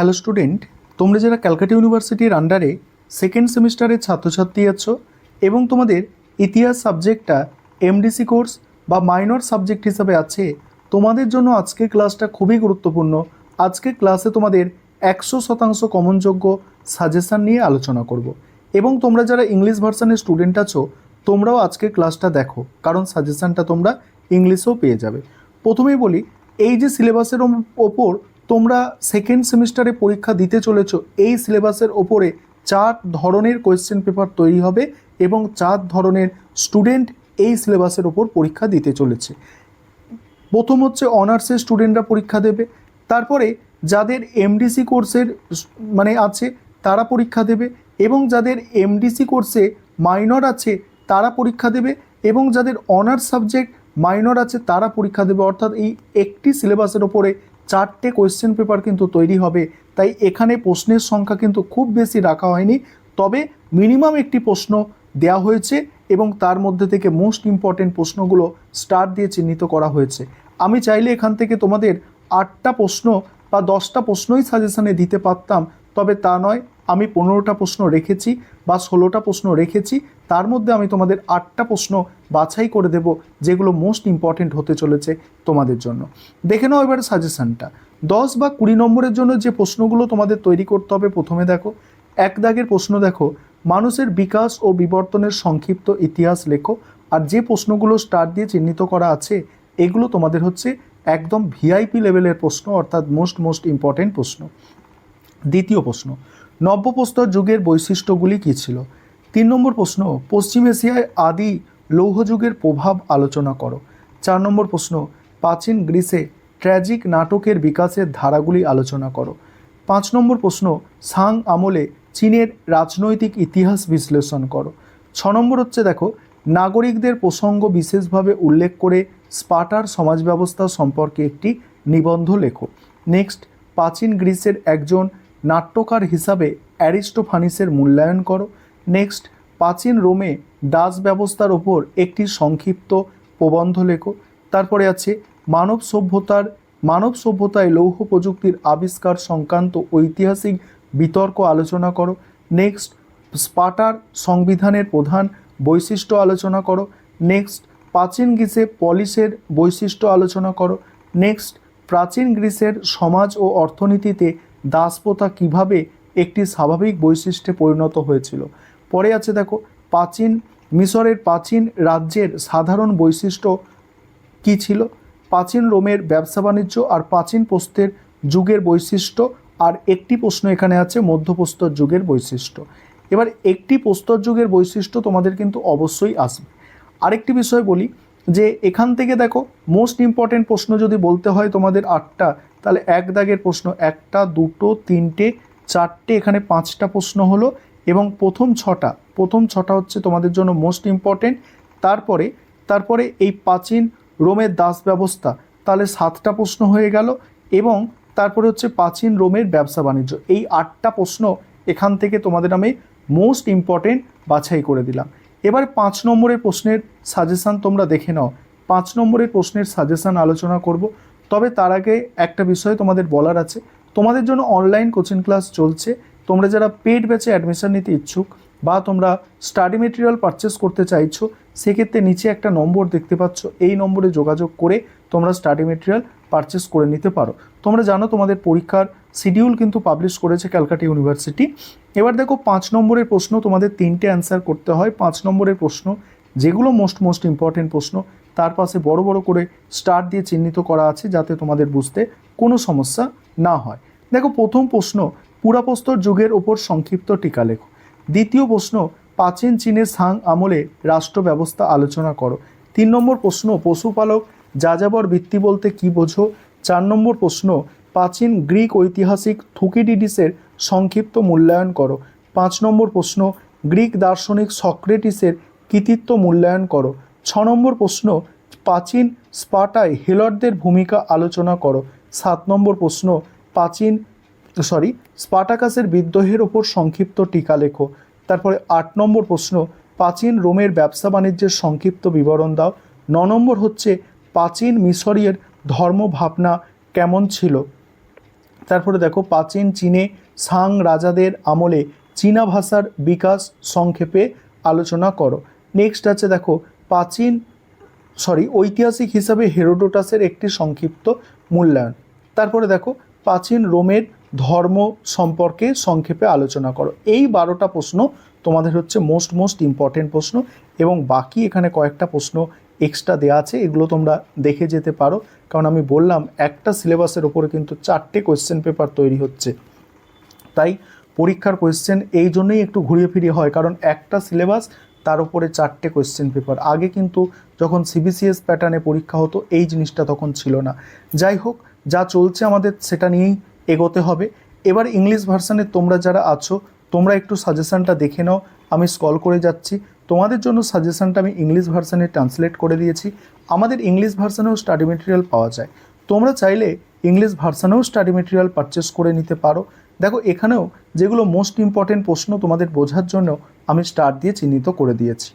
Hello student, তোমরা যারা ক্যালকাটা ইউনিভার্সিটির আন্ডারে সেকেন্ড সেমিস্টারের ছাত্রছাত্রী আছো এবং তোমাদের ইতিহাস সাবজেক্টটা এমডিসি কোর্স বা মাইনর সাবজেক্ট হিসাবে আছে, তোমাদের জন্য আজকের ক্লাসটা খুবই গুরুত্বপূর্ণ। আজকের ক্লাসে তোমাদের 100% কমনযোগ্য সাজেশান নিয়ে আলোচনা করব এবং তোমরা যারা ইংলিশ ভার্সানের স্টুডেন্ট আছো তোমরাও আজকের ক্লাসটা দেখো, কারণ সাজেশানটা তোমরা ইংলিশেও পেয়ে যাবে। প্রথমেই বলি, এই যে সিলেবাসের ওপর তোমরা সেকেন্ড সেমিস্টারে পরীক্ষা দিতে চলেছো, এই সিলেবাসের ওপরে 4 ধরনের কোয়েশ্চেন পেপার তৈরি হবে এবং 4 ধরনের স্টুডেন্ট এই সিলেবাসের ওপর পরীক্ষা দিতে চলেছে। প্রথম হচ্ছে অনার্সের স্টুডেন্টরা পরীক্ষা দেবে, তারপরে যাদের এমডিসি কোর্সের আছে তারা পরীক্ষা দেবে, এবং যাদের এমডিসি কোর্সে মাইনর আছে তারা পরীক্ষা দেবে, এবং যাদের অনার্স সাবজেক্ট মাইনর আছে তারা পরীক্ষা দেবে। অর্থাৎ এই একটি সিলেবাসের ওপরে 4টে কোয়েশ্চেন পেপার কিন্তু তৈরি হবে। তাই এখানে প্রশ্নের সংখ্যা কিন্তু খুব বেশি রাখা হয়নি, তবে মিনিমাম একটি প্রশ্ন দেওয়া হয়েছে এবং তার মধ্যে থেকে মোস্ট ইম্পর্টেন্ট প্রশ্নগুলো স্টার দিয়ে চিহ্নিত করা হয়েছে। আমি চাইলে এখান থেকে তোমাদের 8টা প্রশ্ন বা 10টা প্রশ্নই সাজেশানে দিতে পারতাম, তবে তা নয়, আমি 15টা প্রশ্ন রেখেছি বা 16টা প্রশ্ন রেখেছি। তার মধ্যে আমি তোমাদের 8টা প্রশ্ন বাছাই করে দেব যেগুলো মোস্ট ইম্পর্টেন্ট হতে চলেছে তোমাদের জন্য। দেখে নাও এবার সাজেশানটা। 10 বা 20 নম্বরের জন্য যে প্রশ্নগুলো তোমাদের তৈরি করতে হবে, প্রথমে দেখো 1 দাগের প্রশ্ন, দেখো মানুষের বিকাশ ও বিবর্তনের সংক্ষিপ্ত ইতিহাস লেখো। আর যে প্রশ্নগুলো স্টার দিয়ে চিহ্নিত করা আছে এগুলো তোমাদের হচ্ছে একদম ভিআইপি লেভেলের প্রশ্ন, অর্থাৎ মোস্ট ইম্পর্টেন্ট প্রশ্ন। দ্বিতীয় প্রশ্ন, নব্যপ্রস্তর যুগের বৈশিষ্ট্যগুলি কী ছিল। 3 নম্বর প্রশ্ন, পশ্চিম এশিয়ায় আদি লৌহযুগের প্রভাব আলোচনা করো। 4 নম্বর প্রশ্ন, প্রাচীন গ্রিসে ট্র্যাজিক নাটকের বিকাশের ধারাগুলি আলোচনা করো। 5 নম্বর প্রশ্ন, সাং আমলে চীনের রাজনৈতিক ইতিহাস বিশ্লেষণ করো। 6 নম্বর হচ্ছে দেখো, নাগরিকদের প্রসঙ্গ বিশেষভাবে উল্লেখ করে স্পার্টার সমাজ ব্যবস্থা সম্পর্কে একটি নিবন্ধ লেখো। নেক্সট, প্রাচীন গ্রিসের একজন নাট্যকার হিসাবে অ্যারিস্টোফানিসের মূল্যায়ন করো। নেক্সট, প্রাচীন রোমে দাস ব্যবস্থার ওপর একটি সংক্ষিপ্ত প্রবন্ধ লেখো। তারপরে আছে মানব সভ্যতায় লৌহ প্রযুক্তির আবিষ্কার সংক্রান্ত ঐতিহাসিক বিতর্ক আলোচনা করো। নেক্সট, স্পার্টার সংবিধানের প্রধান বৈশিষ্ট্য আলোচনা করো। নেক্সট, প্রাচীন গ্রিসে পলিসের বৈশিষ্ট্য আলোচনা করো। নেক্সট, প্রাচীন গ্রিসের সমাজ ও অর্থনীতিতে দাসপ্রথা কীভাবে একটি স্বাভাবিক বৈশিষ্ট্যে পরিণত হয়েছিল। পরে আছে দেখো, প্রাচীন মিশরের প্রাচীন রাজ্যের সাধারণ বৈশিষ্ট্য কী ছিল। প্রাচীন রোমের ব্যবসা বাণিজ্য আর প্রাচীন প্রস্তর যুগের বৈশিষ্ট্য, আর একটি প্রশ্ন এখানে আছে মধ্যপ্রস্তর যুগের বৈশিষ্ট্য। এবার একটি প্রস্তর যুগের বৈশিষ্ট্য তোমাদের কিন্তু অবশ্যই আসবে। আরেকটি বিষয় বলি যে এখান থেকে দেখো মোস্ট ইম্পর্টেন্ট প্রশ্ন যদি বলতে হয় তোমাদের 8টা, তাহলে 1 দাগের প্রশ্ন 1টা, 2টো, 3টে, 4টে, এখানে 5টা প্রশ্ন হলো, এবং প্রথম ছটা হচ্ছে তোমাদের জন্য মোস্ট ইম্পর্টেন্ট। তারপরে এই প্রাচীন রোমের দাস ব্যবস্থা, তাহলে 7টা প্রশ্ন হয়ে গেল, এবং তারপরে হচ্ছে প্রাচীন রোমের ব্যবসা বাণিজ্য। এই 8টা প্রশ্ন এখান থেকে তোমাদের আমি মোস্ট ইম্পর্টেন্ট বাছাই করে দিলাম। এবার 5 নম্বরের প্রশ্নের সাজেশান তোমরা দেখে নাও। 5 নম্বরের প্রশ্নের সাজেশান আলোচনা করব, তবে তার আগে একটা বিষয় তোমাদের বলার আছে। তোমাদের জন্য অনলাইন কোচিং ক্লাস চলছে। তোমরা যারা পেড ব্যাচে অ্যাডমিশন নিতে ইচ্ছুক বা তোমরা স্টাডি মেটেরিয়াল পারচেস করতে চাইছো, সেক্ষেত্রে নিচে একটা নম্বর দেখতে পাচ্ছ, এই নম্বরে যোগাযোগ করে তোমরা স্টাডি মেটেরিয়াল পারচেস করে নিতে পারো। তোমরা জানো তোমাদের পরীক্ষার শিডিউল কিন্তু পাবলিশ করেছে ক্যালকাটা ইউনিভার্সিটি। এবার দেখো 5 নম্বরের প্রশ্ন তোমাদের 3টে অ্যান্সার করতে হয়। 5 নম্বরের প্রশ্ন যেগুলো মোস্ট ইম্পর্টেন্ট প্রশ্ন, তার পাশে বড় করে স্টার দিয়ে চিহ্নিত করা আছে যাতে তোমাদের বুঝতে কোনো সমস্যা না হয়। দেখো প্রথম প্রশ্ন, পুরাপ্রস্তর যুগের ওপর সংক্ষিপ্ত টিকা লেখো। দ্বিতীয় প্রশ্ন, প্রাচীন চীনের সাং আমলে রাষ্ট্র ব্যবস্থা আলোচনা করো। 3 নম্বর প্রশ্ন, পশুপালক যাযাবর বৃত্তি বলতে কী বোঝো। 4 নম্বর প্রশ্ন, প্রাচীন গ্রিক ঐতিহাসিক থুকিডিডিসের সংক্ষিপ্ত মূল্যায়ন করো। 5 নম্বর প্রশ্ন, গ্রিক দার্শনিক সক্রেটিসের কৃতিত্ব মূল্যায়ন করো। 6 নম্বর প্রশ্ন, প্রাচীন স্পার্টায় হেলটদের ভূমিকা আলোচনা করো। 7 নম্বর প্রশ্ন, স্পার্টাকাসের বিদ্রোহের ওপর সংক্ষিপ্ত টিকা লেখো। তারপরে 8 নম্বর প্রশ্ন, প্রাচীন রোমের ব্যবসা বাণিজ্যের সংক্ষিপ্ত বিবরণ দাও। 9 নম্বর হচ্ছে প্রাচীন মিশরীয় ধর্ম ভাবনা কেমন ছিল। তারপরে দেখো প্রাচীন চীনে সাং রাজাদের আমলে চীনা ভাষার বিকাশ সংক্ষেপে আলোচনা করো। নেক্সট আছে দেখো ঐতিহাসিক হিসাবে হেরোডোটাসের একটি সংক্ষিপ্ত মূল্যায়ন। তারপরে দেখো প্রাচীন রোমের ধর্ম সম্পর্কে সংক্ষেপে আলোচনা করো। এই 12টা প্রশ্ন তোমাদের হচ্ছে মোস্ট ইম্পর্টেন্ট প্রশ্ন, এবং বাকি এখানে কয়েকটা প্রশ্ন এক্সট্রা দেওয়া আছে, এগুলো তোমরা দেখে যেতে পারো। কারণ আমি বললাম একটা সিলেবাসের ওপরে কিন্তু 4টে কোয়েশ্চেন পেপার তৈরি হচ্ছে, তাই পরীক্ষার কোয়েশ্চেন এই জন্যই একটু ঘুরিয়ে ফিরিয়ে হয়, কারণ একটা সিলেবাস তার উপরে 4টে কোয়েশ্চেন পেপার। আগে কিন্তু যখন সিবিসিএস প্যাটার্নে পরীক্ষা হতো এই জিনিসটা তখন ছিল না। যাই হোক, যা চলছে আমাদের সেটা নিয়েই এগোতে হবে। এবার ইংলিশ ভার্সানে তোমরা যারা আছো তোমরা একটু সাজেশানটা দেখে নাও, আমি স্ক্রল করে যাচ্ছি। তোমাদের জন্য সাজেশানটা আমি ইংলিশ ভার্সানে ট্রান্সলেট করে দিয়েছি। আমাদের ইংলিশ ভার্সানেও স্টাডি মেটেরিয়াল পাওয়া যায়, তোমরা চাইলে ইংলিশ ভার্সানেও স্টাডি মেটেরিয়াল পারচেস করে নিতে পারো। দেখো এখানেও যেগুলো মোস্ট ইম্পর্টেন্ট প্রশ্ন তোমাদের বোঝার জন্য আমি স্টার দিয়ে চিহ্নিত করে দিয়েছি।